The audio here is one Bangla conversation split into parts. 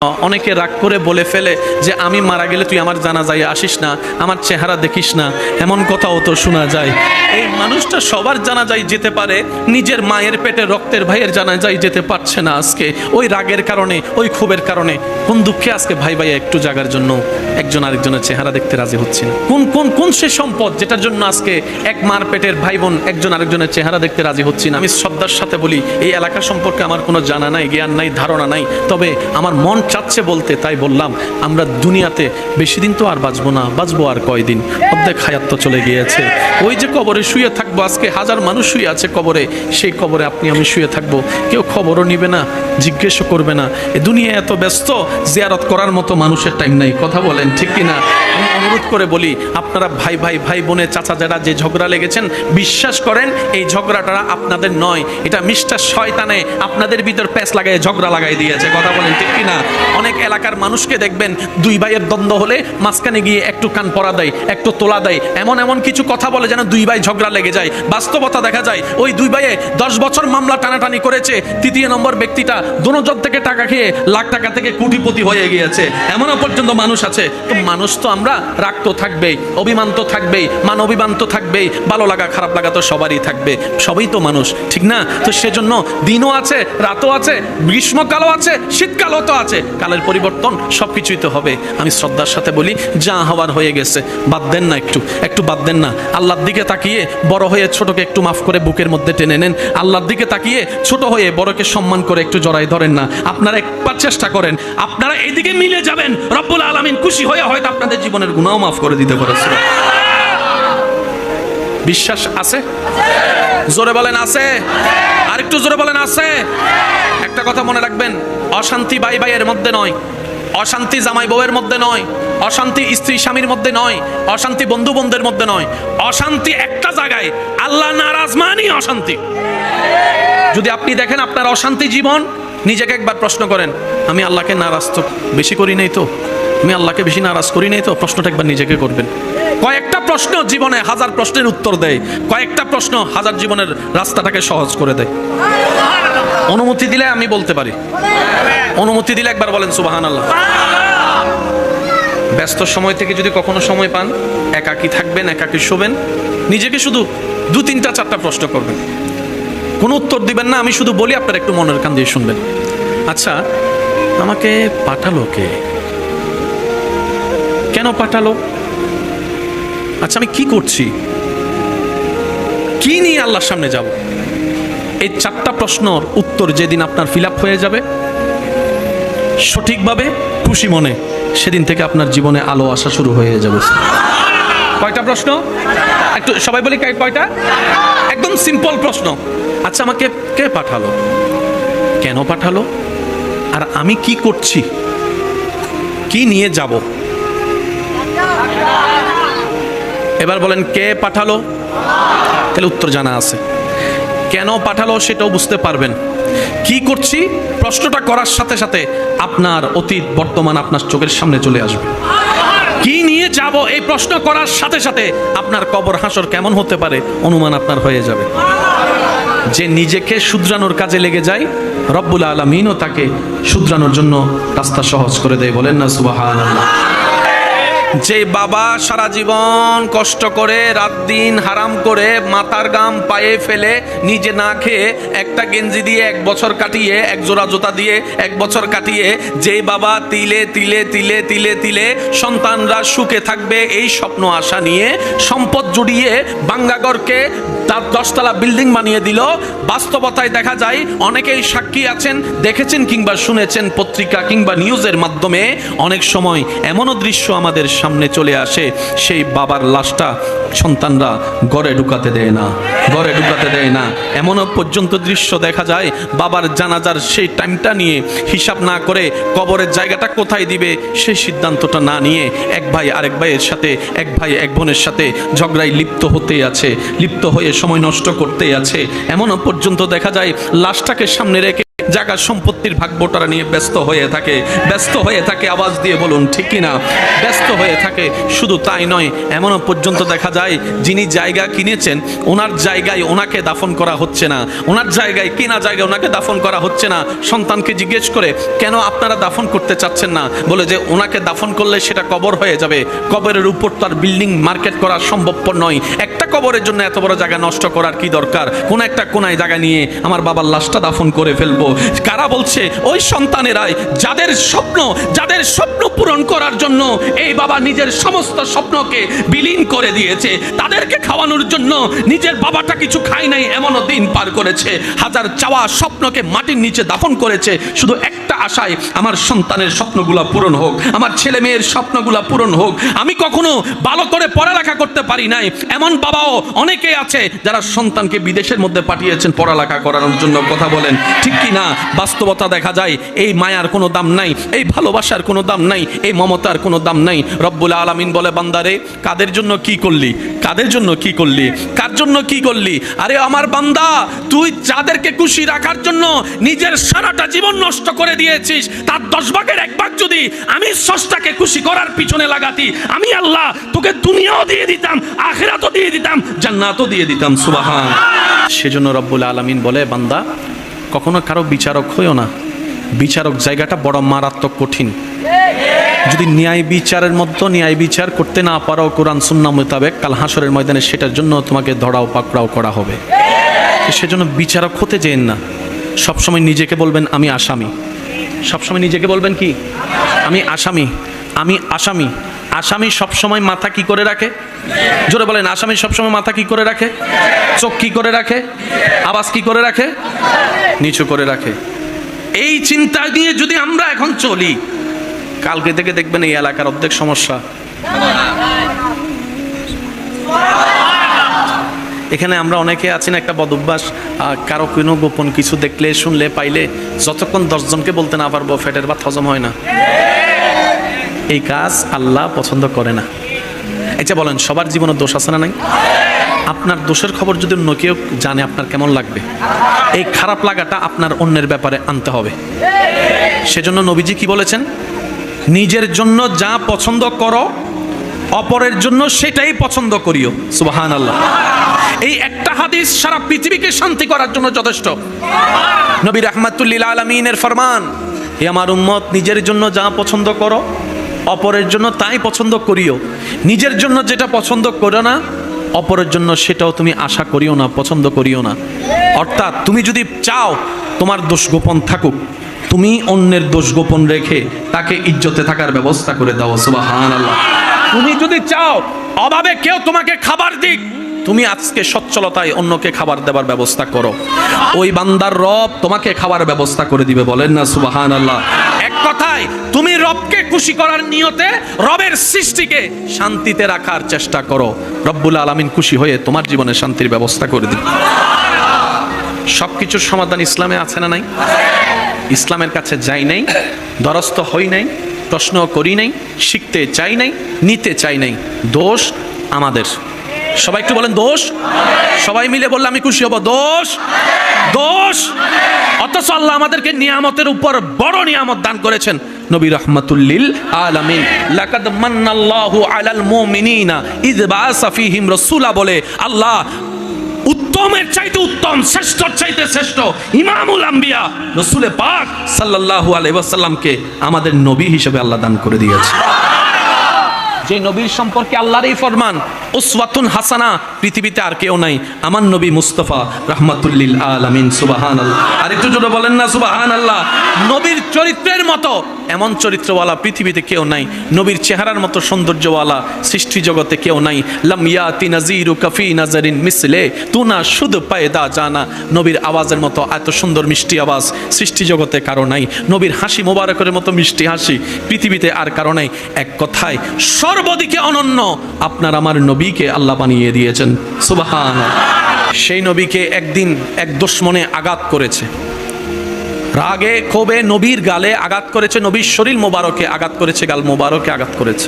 অনেকে রাগ করে বলে ফেলে যে আমি মারা গেলে তুই আমার জানাজায় আসিস না, আমার চেহারা দেখিস না, এমন কথাও তো শোনা যায়। এই মানুষটা সবার জানাজায় যেতে পারে, নিজের মায়ের পেটে রক্তের ভাইয়ের জানাজায় যেতে পারছে না আজকে, ওই রাগের কারণে, ওই ক্ষোভের কারণে। কোন দুঃখে আজকে ভাই ভাই একটু জায়গার জন্য একজন আরেকজনের চেহারা দেখতে রাজি হচ্ছে না? কোন কোন কোন সে সম্পদ যেটার জন্য আজকে এক মার পেটের ভাই বোন একজন আরেকজনের চেহারা দেখতে রাজি হচ্ছে না? আমি শ্রদ্ধার সাথে বলি, এই এলাকা সম্পর্কে আমার কোনো জানা নাই, জ্ঞান নাই, ধারণা নাই, তবে আমার মন চাচ্ছে বলতে, তাই বললাম। আমরা দুনিয়াতে বেশি দিন তো আর বাঁচবো না, বাঁচবো আর কয়দিন, অর্ধেক হায়াত তো চলে গিয়েছে। ওই যে কবরে শুয়ে থাকবো, আজকে হাজার মানুষ শুয়ে আছে কবরে, সেই কবরে আপনি আমি শুয়ে থাকবো, কেউ খবরও নিবে না, জিজ্ঞেসও করবে না। এ দুনিয়া এত ব্যস্ত, জিয়ারত করার মতো মানুষের টাইম নাই। কথা বলেন ঠিক কিনা? আমি অনুরোধ করে বলি, আপনারা ভাই ভাই ভাই বোনে চাচা যারা যে ঝগড়া লেগেছেন, বিশ্বাস করেন এই ঝগড়াটা আপনাদের নয়, এটা মিস্টার শয়তানে আপনাদের ভিতর প্যাঁচ লাগাই ঝগড়া লাগাই দিয়েছে। কথা বলেন ঠিক কিনা? অনেক এলাকার মানুষকে দেখবেন দুই ভাইয়ের দ্বন্দ্ব হলে মাঝখানে গিয়ে একটু কান পরা দেয়, একটু তোলা দেয়, এমন এমন কিছু কথা বলে যেন দুই ভাই ঝগড়া লেগে যায়। বাস্তবতা দেখা যায় ওই দুই ভাইয়ে 10 বছর মামলা টানাটানি করেছে, তৃতীয় নম্বর ব্যক্তিটা দুজন থেকে টাকা খেয়ে লাখ টাকা থেকে কোটিপতি হয়ে গিয়েছে, এমনও পর্যন্ত মানুষ আছে। তো মানুষ তো আমরা, রাগ তো থাকবেই, অভিমান তো থাকবেই, মান অভিমান তো থাকবেই, ভালো লাগা খারাপ লাগা তো সবারই থাকবে, সবই তো মানুষ, ঠিক না? তো সেজন্য দিনও আছে, রাতও আছে, গ্রীষ্মকালও আছে, শীতকালও তো আছে, কালের পরিবর্তন সবকিছুই তো হবে। আমি শ্রদ্ধার সাথে বলি, যা হওয়ার হয়ে গেছে, বাদ দেন না, একটু বাদ দেন না। আল্লাহর দিকে তাকিয়ে বড় হয়ে ছোটকে একটু মাফ করে বুকের মধ্যে টেনে নেন। আল্লাহর দিকে তাকিয়ে ছোট হয়ে বড়কে সম্মান করে একটু জড়াই ধরেন না। আপনারা একবার চেষ্টা করেন, আপনারা এইদিকে মিলে যাবেন, রব্বুল আলামিন খুশি হয়ে হয়তো আপনাদের জীবনের গুনাহও মাফ করে দিতে পারে। বিশ্বাস আছে? জোরে বলেন আছে? আর একটু জোরে বলেন আছে? একটা কথা মনে রাখবেন, অশান্তি ভাই ভাইয়ের মধ্যে নয়, অশান্তি জামাই বউয়ের মধ্যে নয়, অশান্তি স্ত্রী স্বামীর মধ্যে নয়, অশান্তি বন্ধু বন্ধুদের মধ্যে নয়, অশান্তি একটা জায়গায়, আল্লাহ নারাজ মানেই অশান্তি। যদি আপনি দেখেন আপনার অশান্তি জীবন, নিজেকে একবার প্রশ্ন করেন, আমি আল্লাহকে নারাজ তো বেশি করি নাই তো, আমি আল্লাহকে বেশি নারাজ করি নাই তো? প্রশ্নটা একবার নিজেকে করবেন। কয়েকটা প্রশ্ন জীবনে হাজার প্রশ্নের উত্তর দেয়, কয়েকটা প্রশ্ন হাজার জীবনের রাস্তাটাকে সহজ করে দেয়। অনুমতি দিলে আমি বলতে পারি, অনুমতি দিলে একবার বলেন সুবহানাল্লাহ। ব্যস্ত সময় থেকে যদি কখনো সময় পান, একাকী থাকবেন, একাকী শোবেন, নিজেকে শুধু 2, 3, 4টা প্রশ্ন করবেন, কোনো উত্তর দিবেন না, আমি শুধু বলি, আপনারা একটু মনের কান দিয়ে শুনবেন। আচ্ছা, আমাকে পাঠালো কে? কেন পাঠালো? আচ্ছা, আমি কি করছি? কি নিয়ে আল্লাহর সামনে যাব? এই 4টা প্রশ্নর উত্তর যেদিন আপনার ফিল আপ হয়ে যাবে সঠিকভাবে, খুশি মনে, সেদিন থেকে আপনার জীবনে আলো আসা শুরু হয়ে যাবে। কয়টা প্রশ্ন? একটু সবাই বলি, কয়টা? একদম সিম্পল প্রশ্ন। আচ্ছা, আমাকে কে পাঠালো? কেন পাঠালো? আর আমি কি করছি? কি নিয়ে যাব? এবার বলেন, কে পাঠালো? তাহলে উত্তর জানা আছে। কেন পাঠালো সেটাও বুঝতে পারবেন। কি করছি প্রশ্নটা করার সাথে সাথে আপনার অতীত বর্তমান আপনার চোখের সামনে চলে আসবে। কি নিয়ে যাব এই প্রশ্ন করার সাথে সাথে আপনার কবর হাসর কেমন হতে পারে অনুমান আপনার হয়ে যাবে। যে নিজেকে শুধরানোর কাজে লেগে যায়, রব্বুল আলামিনও তাকে শুধরানোর জন্য রাস্তা সহজ করে দেয়। বলেন না সুবহানাল্লাহ। যে বাবা সারা জীবন কষ্ট করে, রাত দিন হারাম করে, মাথার গাম পায়ে ফেলে, নিজে না খেয়ে, একটা গেঞ্জি দিয়ে 1 বছর কাটিয়ে, এক জোড়া জুতা দিয়ে 1 বছর কাটিয়ে, যে বাবা তিলে তিলে তিলে তিলে তিলে সন্তানরা সুখে থাকবে এই স্বপ্ন আশা নিয়ে সম্পদ জুড়িয়ে বাঙ্গাগরকে তার 10 তলা বিল্ডিং বানিয়ে দিল, বাস্তবতায় দেখা যায়, অনেকেই সাক্ষী আছেন, দেখেছেন কিংবা শুনেছেন পত্রিকা কিংবা নিউজের মাধ্যমে, অনেক সময় এমনও দৃশ্য আমাদের সামনে চলে আসে, সেই বাবার লাশটা সন্তানরা ঘরে ঢুকাতে দেয় না, ঘরে ঢুকাতে দেয় না। এমনও পর্যন্ত দৃশ্য দেখা যায়, বাবার জানাজার সেই টাইমটা নিয়ে হিসাব না করে কবরের জায়গাটা কোথায় দিবে সেই সিদ্ধান্তটা না নিয়ে এক ভাই আরেক ভাইয়ের সাথে, এক ভাই এক বোনের সাথে ঝগড়ায় লিপ্ত হতেই আছে, লিপ্ত হয়ে সময় নষ্ট করতেই আছে। এমনও পর্যন্ত দেখা যায় লাশটাকে সামনে রেখে জায়গা সম্পত্তির ভাগ বোটারা নিয়ে ব্যস্ত হয়ে থাকে। আওয়াজ দিয়ে বলুন ঠিক কিনা? ব্যস্ত হয়ে থাকে। শুধু তাই নয়, এমনও পর্যন্ত দেখা যায় যিনি জায়গা কিনেছেন ওনার জায়গায় ওনাকে দাফন করা হচ্ছে না, ওনার জায়গায় কেনা জায়গায় ওনাকে দাফন করা হচ্ছে না। সন্তানকে জিজ্ঞেস করে, কেন আপনারা দাফন করতে চাচ্ছেন না? বলে যে ওনাকে দাফন করলে সেটা কবর হয়ে যাবে, কবরের উপর তার বিল্ডিং মার্কেট করা সম্ভবপর নয়। একটা কবরের জন্য এত বড় জায়গা নষ্ট করার কি দরকার? কোন একটা কোনায় জায়গা নিয়ে আমার বাবার লাশটা দাফন করে ফেলবো। কারা বলছে? ওই সন্তানেরাই যাদের স্বপ্ন পূরণ করার জন্য এই বাবা নিজের সমস্ত স্বপ্নকে বিলীন করে দিয়েছে, তাদেরকে খাওয়ানোর জন্য নিজের বাবাটা কিছু খায় নাই, এমনও দিন পার করেছে। হাজার চাওয়া স্বপ্নকে মাটির নিচে দাফন করেছে শুধু একটা আশায়, আমার সন্তানের স্বপ্নগুলো পূরণ হোক, আমার ছেলে মেয়ের স্বপ্নগুলো পূরণ হোক। আমি কখনো ভালো করে পড়ালেখা করতে পারি নাই, এমন বাবাও অনেকেই আছে যারা সন্তানকে বিদেশের মধ্যে পাঠিয়েছেন পড়ালেখা করানোর জন্য। কথা বলেন ঠিক কি না? বাস্তবতা দেখা যায় এই মায়ার কোনো দাম নাই, এই ভালোবাসার কোনো দাম নাই, এই মমতার কোনো দাম নাই। রব্বুল আলামিন বলে, বান্দারে কাদের জন্য কি করলি, কাদের জন্য কি করলি, কার জন্য কি করলি? আরে আমার বান্দা, তুই যাদেরকে খুশি রাখার জন্য নিজের সারাটা জীবন নষ্ট করে দিয়েছিস, তার 10 ভাগের 1 ভাগ যদি আমি স্রষ্টাকে খুশি করার পিছনে লাগাতি, আমি আল্লাহ তোকে দুনিয়াও দিয়ে দিতাম, আখিরাতও দিয়ে দিতাম, জান্নাতও দিয়ে দিতাম। সুবহান। সেজন্য রব্বুল আলামিন বলে, বান্দা কখনো কারো বিচারক হইও না। বিচারক জায়গাটা বড় মারাত্মক কঠিন। যদি ন্যায় বিচারের মধ্যে ন্যায় বিচার করতে না পারো কোরআন সুন্নাহ মোতাবেক, কাল হাসরের ময়দানে সেটার জন্য তোমাকে ধরাও পাকড়াও করা হবে। সেজন্য বিচারক হতে যেন না। সবসময় নিজেকে বলবেন আমি আসামি। সবসময় নিজেকে বলবেন কি? আমি আসামি, আমি আসামি। আসামি সবসময় মাথা কি করে রাখে? জোরে বলেন, আসামি সবসময় মাথা কি করে রাখে? চোখ কি করে রাখে? আওয়াজ কি করে রাখে? নিচু করে রাখে। এই চিন্তা নিয়ে যদি আমরা এখন চলি, কালকে থেকে দেখবেন এই এলাকার অর্ধেক সমস্যা। এখানে আমরা অনেকে আছি না একটা বদ অভ্যাস, কারো কোনো গোপন কিছু দেখলে শুনলে পাইলে যতক্ষণ 10 জনকে বলতে না পারবো পেটের ভাত হজম হয় না। এই কাজ আল্লাহ পছন্দ করে না। আচ্ছা বলেন, সবার জীবনে দোষ আছে না নাই? আপনার দোষের খবর যদি অন্য কেউ জানে আপনার কেমন লাগবে? এই খারাপ লাগাটা আপনার অন্যের ব্যাপারে আনতে হবে। সেজন্য নবীজি কি বলেছেন? নিজের জন্য যা পছন্দ করো অপরের জন্য সেটাই পছন্দ করিও। সুবহানাল্লাহ। এই একটা হাদিস সারা পৃথিবীকে শান্তি করার জন্য যথেষ্ট। নবী রাহমাতুল লিল আলামিনের ফরমান, হে আমার উম্মত, নিজের জন্য যা পছন্দ করো অপরের জন্য তাই পছন্দ করিও। নিজের জন্য যেটা পছন্দ করো না, অপরের জন্য সেটাও তুমি আশা করিও না, পছন্দ করিও না। অর্থাৎ তুমি যদি চাও তোমার দোষ গোপন থাকুক, তুমি অন্যের দোষ গোপন রেখে তাকে ইজ্জতে থাকার ব্যবস্থা করে দাও। সুবহানাল্লাহ। তুমি যদি চাও অভাবে কেউ তোমাকে খাবার দিক, তুমি আজকে সচ্ছলতায় অন্যকে খাবার দেবার ব্যবস্থা করো। ওই বান্দার রব তোমাকে খাবার ব্যবস্থা করে দিবে। বলেন না সুবহানাল্লাহ। এক কথায় তুমি রবকে খুশি করার নিয়তে রবের সৃষ্টিকে শান্তিতে রাখার চেষ্টা করো। রব্বুল আলামিন খুশি হয়ে তোমার জীবনে শান্তির ব্যবস্থা করে দিবে। সবকিছুর সমাধান ইসলামে আছে না নাই? ইসলামের কাছে যাই নাই, দ্বারস্থ হই নাই, প্রশ্ন করি নাই, শিখতে চাই নাই, নিতে চাই নাই। দোষ আমাদের। সবাই একটু বলেন দোষ। সবাই মিলে বললে আমি খুশি হব। দোষ, দোষ। অথচ আল্লাহ আমাদেরকে নিয়ামতের উপর বড় নিয়ামত দান করেছেন। নবী রাহমাতুল লিল আলামিন, লাকাদ মান্নাল্লাহু আলাল মুমিনিনা ইয বাআসা ফীহিম রাসূলা বলে আল্লাহ উত্তমের চাইতে উত্তম, শ্রেষ্ঠর চাইতে শ্রেষ্ঠ ইমামুল আম্বিয়া রাসূলে পাক সাল্লাল্লাহু আলাইহি ওয়াসাল্লামকে আমাদের নবী হিসেবে আল্লাহ দান করে দিয়েছে। যে নবীর সম্পর্কে আল্লাহর এই ফরমান, উসওয়াতুন হাসানা, পৃথিবীতে আর কেউ নাই, আমার নবী মুস্তাফা রাহমাতুল লিল আলামিন। সুবহানাল্লাহ। আর একটু জোরে বলেন না সুবহানাল্লাহ। নবীর চরিত্রের মতো এমন চরিত্রওয়ালা পৃথিবীতে কেউ নাই, নবীর চেহারার মতো সৌন্দর্যওয়ালা সৃষ্টি জগতে কেউ নাই। লাম ইয়াতি নাযীরু কাফি নাজারিন মিসলে তুনা শুদ পায়দা জানা। নবীর আওয়াজের মতো এত সুন্দর মিষ্টি আওয়াজ সৃষ্টি জগতে কারো নাই। নবীর হাসি মোবারকের মতো মিষ্টি হাসি পৃথিবীতে আর কারো নাই। এক কথায় সর্বদিকে অনন্য আপনার আমার নবীকে আল্লাহ বানিয়ে দিয়েছেন। সুবহানাল্লাহ। সেই নবীকে একদিন এক দুশমনে আঘাত করেছে, রাগে ক্ষোভে নবীর গালে আঘাত করেছে, নবীর শরীর মোবারকে আঘাত করেছে, গাল মোবারকে আঘাত করেছে।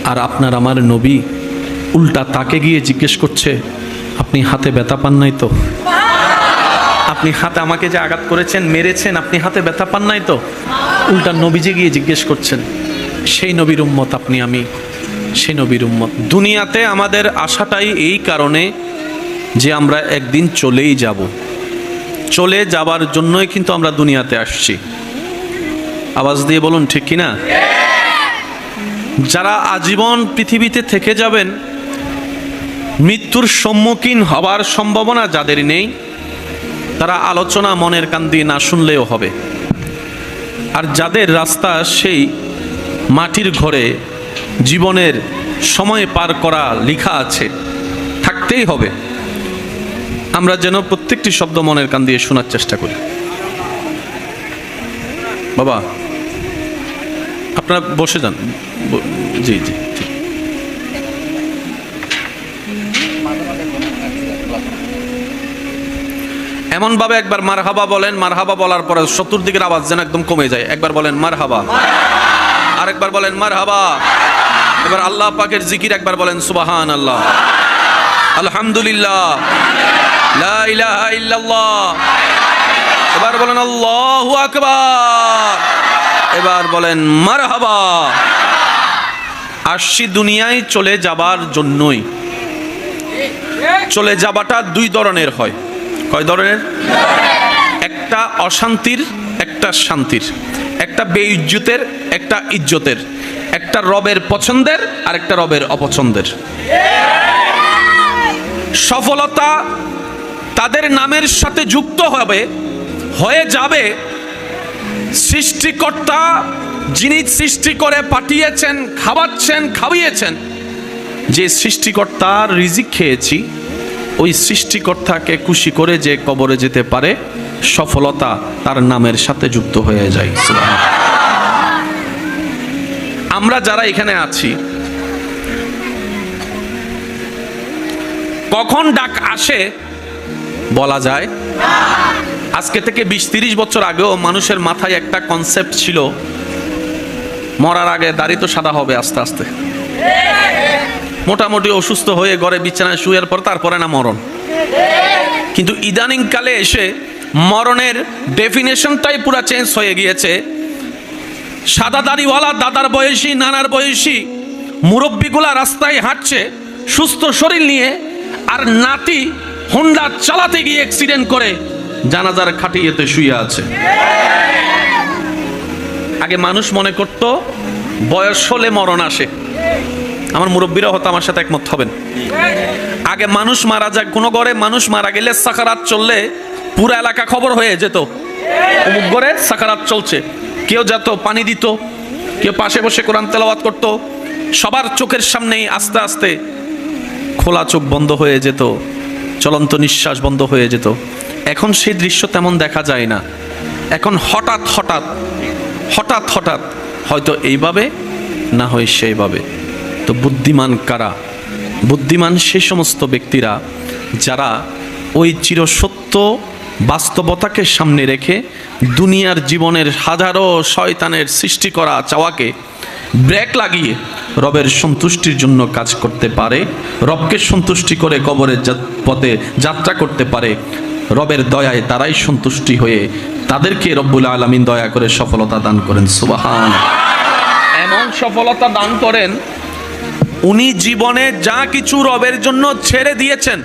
আর আপনার আমার নবী উল্টা তাকে গিয়ে জিজ্ঞেস করছে, আপনি হাতে ব্যথা পান নাই তো? আপনি হাতে আমাকে যে আঘাত করেছেন, মেরেছেন, আপনি হাতে ব্যথা পান নাই তো? উল্টা নবীজি গিয়ে জিজ্ঞেস করছেন। সেই নবীর উম্মত আপনি, আমি সেই নবীর উম্মত। দুনিয়াতে আমাদের আশাটাই এই কারণে যে আমরা একদিন চলেই যাব, চলে যাবার জন্যই কিন্তু আমরা দুনিয়াতে আসছি। আওয়াজ দিয়ে বলুন ঠিক কিনা? যারা আজীবন পৃথিবীতে থেকে যাবেন, মৃত্যুর সম্মুখীন হবার সম্ভাবনা যাদের নেই, তারা আলোচনা মনের কান দিয়ে না শুনলেও হবে। আর যাদের রাস্তা সেই মাটির ঘরে জীবনের সময় পার করা লেখা আছে, থাকতেই হবে, আমরা যেন প্রত্যেকটি শব্দ মনের কান দিয়ে শোনার চেষ্টা করি। বাবা আপনারা বসে যান। জি জি, এমন ভাবে একবার মারহাবা বলেন, মারহাবা বলার পরে চতুর্দিকের আওয়াজ যেন একদম কমে যায়। একবার বলেন মারহাবা, আরেকবার বলেন মারহাবা। এবার আল্লাহ পাকের জিকির একবার বলেন সুবহানাল্লাহ, আলহামদুলিল্লাহ, লা ইলাহা ইল্লাল্লাহ। এবার বলেন আল্লাহু আকবার। এবার বলেন মারহাবা। আসছি দুনিয়ায় চলে যাবার জন্যই। চলে যাবাটা দুই ধরনের হয়। কয় ধরনের? একটা অশান্তির, একটা শান্তির, একটা বেইজ্জতের, একটা ইজ্জতের, একটা রবের পছন্দের আর একটা রবের অপছন্দের। সফলতা তাদের নামের সাথে যুক্ত হবে, হয়ে যাবে সৃষ্টিকর্তা যিনি সৃষ্টি করে পাঠিয়েছেন, খাওয়াচ্ছেন, খাওয়িয়েছেন, যে সৃষ্টিকর্তার রিজিক খেয়েছি, ওই সৃষ্টিকর্তাকে খুশি করে যে কবরে যেতে পারে, সফলতা তার নামের সাথে যুক্ত হয়ে যায়। আমরা যারা এখানে আছি, কখন ডাক আসে বলা যায়? আজকে থেকে 20-30 বছর আগেও মানুষের মাথায় একটা কনসেপ্ট ছিল, মরার আগে দাড়ি তো সাদা হবে আস্তে আস্তে, মোটামুটি অসুস্থ হয়ে ঘরে বিছানায় শুয়ের পর তারপরে না মরণ। কিন্তু ইদানিং কালে এসে মরণের ডেফিনেশনটাই পুরো চেঞ্জ হয়ে গিয়েছে। সাদা দাড়িওয়ালা দাদার বয়সী, নানার বয়সী মুরব্বীগুলা রাস্তায় হাঁটছে সুস্থ শরীর নিয়ে, আর নাতি হোন্ডা চালাতে গিয়ে অ্যাক্সিডেন্ট করে জানাজার খাটিয়েতে শুয়ে আছে। আগে মানুষ মনে করত বয়স হলে মরণ আসে। আমার মুরব্বীরা হয়তো আমার সাথে একমত হবেন। আগে মানুষ মারা যায়, কোনো ঘরে মানুষ মারা গেলে সাকারাত চললে পুরো এলাকা খবর হয়ে যেত, অমুক ঘরে সাকারাত চলছে। কেউ যেত পানি দিত, কেউ পাশে বসে কোরআন তেলাওয়াত করত। সবার চোখের সামনেই আস্তে আস্তে খোলা চোখ বন্ধ হয়ে যেত, চলন্ত নিঃশ্বাস বন্ধ হয়ে যেত। এখন সেই দৃশ্য তেমন দেখা যায় না। এখন হঠাৎ হঠাৎ হঠাৎ হঠাৎ হয়তো এইভাবে, না হয় সেইভাবে। তো বুদ্ধিমান কারা? বুদ্ধিমান সেই সমস্ত ব্যক্তিরা যারা ওই চিরসত্য বাস্তবতাকে সামনে রেখে দুনিয়ার জীবনের হাজারো শয়তানের সৃষ্টি করা চাওয়াকে ব্রেক লাগিয়ে রবের সন্তুষ্টির জন্য কাজ করতে পারে, রবকে সন্তুষ্টি করে কবরের পথে যাত্রা করতে পারে। রবের দয়ায় তারাই সন্তুষ্টি হয়ে তাদেরকে রব্বুল আলামিন দয়া করে সফলতা দান করেন। সুবহানাল্লাহ। এমন সফলতা দান করেন, উনি জীবনে যা কিছু রবের জন্য ছেড়ে দিয়েছেন,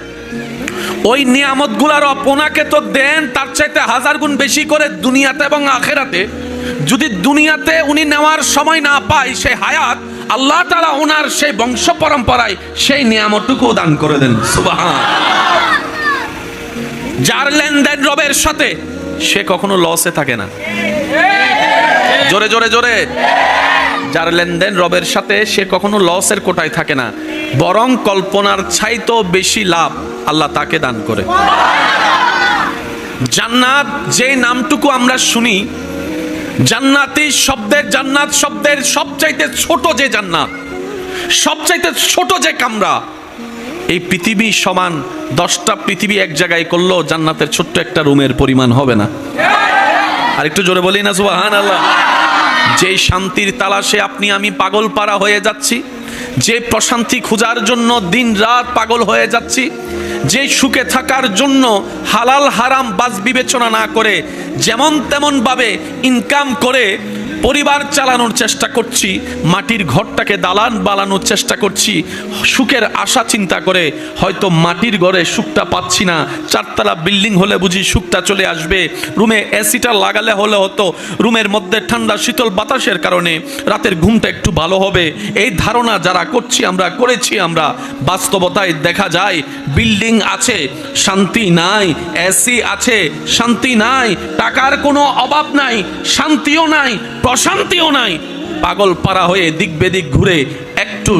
ওই নিয়ামতগুলার ওনাকে তো দেন তার চাইতে 1000 গুণ বেশি করে দুনিয়াতে এবং আখেরাতে। যদি দুনিয়াতে উনি নেওয়ার সময় না পায় সেই হায়াত, আল্লাহ তাআলা ওনার সেই বংশ পরম্পরায় সেই নিয়ামতটুকু দান করে দেন। সুবহান। যার লেনদেন রবের সাথে, সে কখনো লসে থাকে না। জোরে জোরে জোরে। যার লেনদেন রবের সাথে, সে কখনো লসের কোটায় থাকে না, বরং কল্পনার চাইতেও বেশি লাভ আল্লাহ তাকে দান করে। জান্নাত যে নামটুকু আমরা শুনি, জান্নাতি শব্দের, জান্নাত শব্দের সবচাইতে ছোট যে জান্নাত, সবচাইতে ছোট যে কামরা, এই পৃথিবী সমান 10টা পৃথিবী এক জায়গায় করলেও জান্নাতের ছোট্ট একটা রুমের পরিমাণ হবে না। আর একটু জোরে বলি না সুবহানাল্লাহ। যে শান্তির তালাশে আপনি আমি পাগল পারা হয়ে যাচ্ছি, যে প্রশান্তি খোঁজার জন্য দিন রাত পাগল হয়ে যাচ্ছি, যে সুখে থাকার জন্য হালাল হারাম বাজ বিবেচনা না করে যেমন তেমন ভাবে ইনকাম করে পরিবার চালানোর চেষ্টা করছি, মাটির ঘরটাকে দালান বানানোর চেষ্টা করছি সুখের আশা চিন্তা করে, হয়তো মাটির ঘরে সুখটা পাচ্ছি না, চারতলা বিল্ডিং হলে বুঝি সুখটা চলে আসবে, রুমে এসিটা লাগালে হলে হতো রুমের মধ্যে ঠান্ডা শীতল বাতাসের কারণে রাতের ঘুমটা একটু ভালো হবে। এই ধারণা যারা করেছি আমরা, বাস্তবতায় দেখা যায় বিল্ডিং আছে শান্তি নাই, এসি আছে শান্তি নাই, টাকার কোনো অভাব নাই, শান্তিও নাই, প্রশান্তিও নাই। পাগল পারা হয়ে দিক বেদিক ঘুরে একটু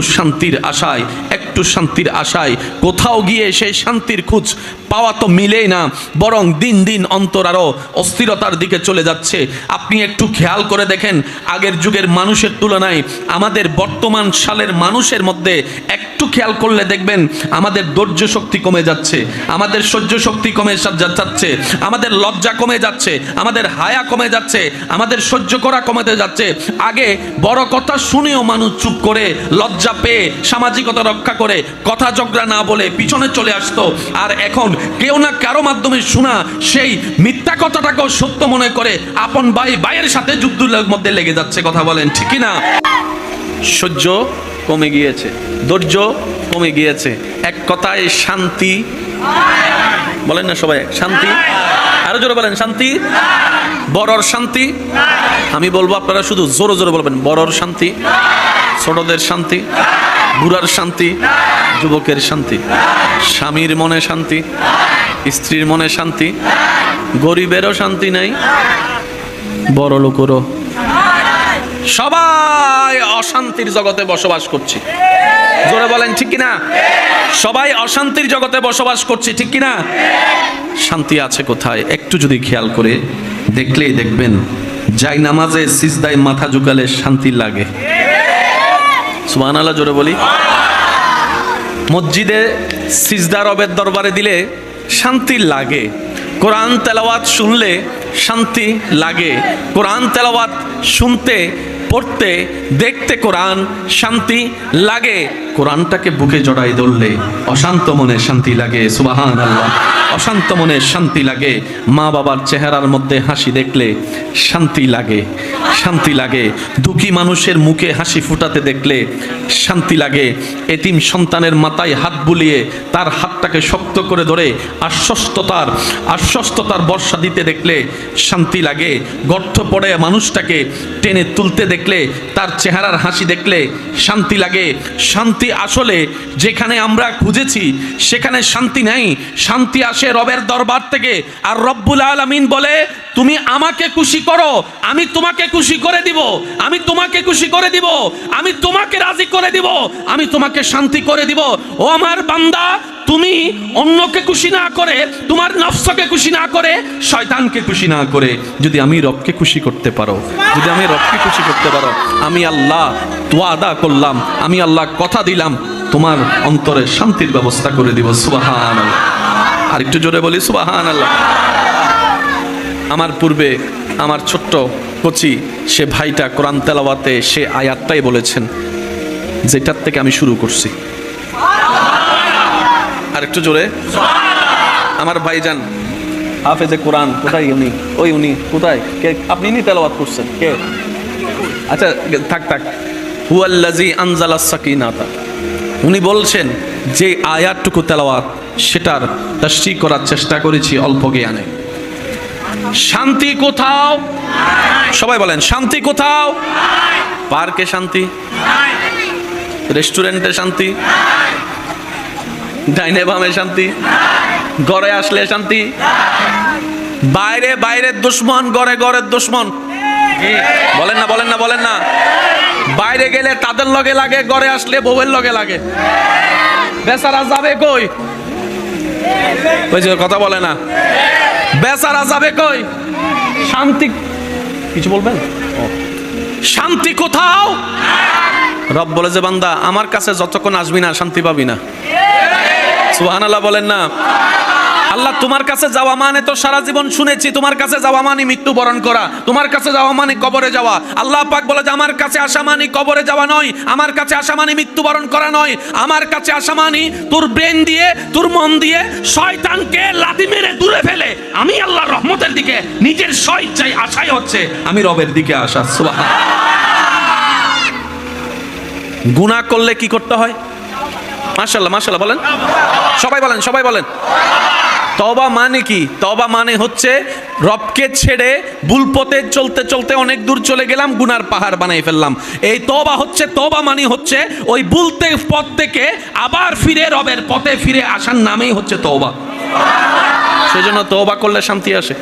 শান্তির আশায় কোথাও গিয়ে সেই শান্তির খোঁজ পাওয়া তো মিলেই না, বরং দিন দিন অন্তর আরো অস্থিরতার দিকে চলে যাচ্ছে। আপনি একটু খেয়াল করে দেখেন, আগের যুগের মানুষের তুলনায় আমাদের বর্তমান সালের মানুষের মধ্যে একটু খেয়াল করলে দেখবেন আমাদের ধৈর্য শক্তি কমে যাচ্ছে, আমাদের সহ্য শক্তি কমে যাচ্ছে, আমাদের লজ্জা কমে যাচ্ছে, আমাদের হায়া কমে যাচ্ছে, আমাদের সহ্য করা কমে যাচ্ছে। আগে বড় কথা শুনেও মানুষ চুপ করে লজ্জা পেয়ে সামাজিকতা রক্ষা করে কথা ঝগড়া না বলে পিছনে চলে আসতো, আর এখন কেউ না কারো মাধ্যমে শোনা সেই মিথ্যা কথাটাকেও সত্য মনে করে আপন ভাইয়ের সাথে যুদ্ধের মধ্যে লেগে যাচ্ছে। কথা বলেন ঠিক না? সহ্য কমে গিয়েছে, ধৈর্য কমে গিয়েছে, এক কথায় শান্তি। বলেন না সবাই শান্তি, আরো জোরে বলেন শান্তি। বড়র শান্তি, আমি বলবো আপনারা শুধু জোরে জোরে বলবেন, বড়র শান্তি, ছোটদের শান্তি, বুড়ার শান্তি, যুবকের শান্তি, স্বামীর মনে শান্তি, স্ত্রীর মনে শান্তি, গরিবেরও শান্তি নাই, বড় লোকেরও। সবাই অশান্তির জগতে বসবাস করছি। জোরে বলেন ঠিক কিনা? সবাই অশান্তির জগতে বসবাস করছি, ঠিক কিনা? শান্তি আছে কোথায়? একটু যদি খেয়াল করে দেখলেই দেখবেন, যাই নামাজে সিজদায় মাথা ঝুঁকালে শান্তি লাগে। সুবহানাল্লাহ জোরে বলি। মসজিদে সিজদা রবের দরবারে দিলে শান্তি লাগে, কোরআন তেলাওয়াত শুনলে শান্তি লাগে, কোরআন তেলাওয়াত শুনতে পড়তে দেখতে কোরআন শান্তি লাগে, কোরআনটাকে বুকে জড়াই ধরলে অশান্ত মনে শান্তি লাগে। সুবহানাল্লাহ। অশান্ত মনে শান্তি লাগে, মা বাবার চেহারার মধ্যে হাসি দেখলে শান্তি লাগে, শান্তি লাগে, দুঃখী মানুষের মুখে হাসি ফুটাতে দেখলে শান্তি লাগে, এতিম সন্তানের মাথায় হাত বুলিয়ে তার হাতটাকে শক্ত করে ধরে আশ্বস্ততার বর্ষা দিতে দেখলে শান্তি লাগে, গর্ত পড়ে মানুষটাকে টেনে তুলতে দেখলে তার চেহারার হাসি দেখলে শান্তি লাগে। শান্তি আসলে যেখানে আমরা খুঁজেছি সেখানে শান্তি নাই, শান্তি আসে রবের দরবার থেকে। আর রব্বুল আলামিন বলে, তুমি আমাকে খুশি করো, আমি তোমাকে খুশি করে দিব, আমি তোমাকে খুশি করে দিব, আমি তোমাকে রাজি করে দিব, আমি তোমাকে শান্তি করে দিব। ও আমার বান্দা, তুমি অন্যকে খুশি না করে, তোমার নফসকে খুশি না করে, শয়তানকে খুশি না করে যদি আমি রবকে খুশি করতে পারো, যদি আমি রবকে খুশি করতে পারো, আমি আল্লাহ ওয়াদা করলাম, আমি আল্লাহ কথা দিলাম, তোমার অন্তরে শান্তির ব্যবস্থা করে দিব। সুবহানাল্লাহ। আর একটু জোরে বলি সুবহানাল্লাহ। আমার পূর্বে আমার ছোট্ট কচি সে ভাইটা কোরআন তেলাওয়াতে সে আয়াতটাই বলেছেন যেটার থেকে আমি শুরু করছি। আর একটু জোরে। আমার ভাইজান হাফেজে কোরআন, কোথায় উনি? ওই উনি কোথায়? কে আপনি? নি তেলাওয়াত করছেন কে? আচ্ছা থাক। হুয়াল্লাযী আনজালাস সাকিনাতা, উনি বলছেন যে আয়াতটুকু তেলাওয়াত সেটার তাফসীর করার চেষ্টা করেছি অল্প জ্ঞানে। শান্তি কোথাও? সবাই বলেন শান্তি কোথাও? পার্কে শান্তি, রেস্টুরেন্টে শান্তি, ডাইনে বামে শান্তি, ঘরে আসলে শান্তি, বাইরের দুশ্মন, ঘরের দুশ্মন। বলেন না। বাইরে গেলে তাদের লগে লাগে, ঘরে আসলে বউয়ের লগে লাগে। বেচারা যাবে কই? কথা বলে না। বেচারা যাবে কই? শান্তি কিছু বলবেন? শান্তি কোথাও? রব বলে যে বান্দা আমার কাছে যতক্ষণ আসবি না শান্তি পাবি না। সুবহানাল্লাহ বলেন না। আল্লাহ তোমার কাছে যাওয়া মানে তো সারা জীবন শুনেছি তোমার কাছে যাওয়া মানে মৃত্যুবরণ করা, তোমার কাছে যাওয়া মানে কবরে যাওয়া। আল্লাহ পাক বলে যে আমার কাছে আসা মানে কবরে যাওয়া নয়, আমার কাছে আসা মানে মৃত্যুবরণ করা নয়, আমার কাছে আসা মানে তোর ব্রেন দিয়ে তোর মন দিয়ে শয়তানকে লাথি মেরে দূরে ফেলে আমি আল্লাহর রহমতের দিকে নিজের স্বইচ্ছায় আশাই হচ্ছে আমি রবের দিকে আসা। সুবহানাল্লাহ। গুনাহ করলে কি করতে হয়? মাশাআল্লাহ মাশাআল্লাহ বলেন, সবাই বলেন, সবাই বলেন। তওবা মানে কি? তওবা মানে হচ্ছে রবকে ছেড়ে ভুল পথে চলতে চলতে অনেক দূর চলে গেলাম, গুনার পাহাড় বানাই ফেললাম। এই তওবা হচ্ছে, তওবা মানে হচ্ছে ওই ভুলতে পথ থেকে আবার ফিরে রবের পথে ফিরে আসার নামেই হচ্ছে তওবা। সেজন্য তওবা করলে শান্তি আসে।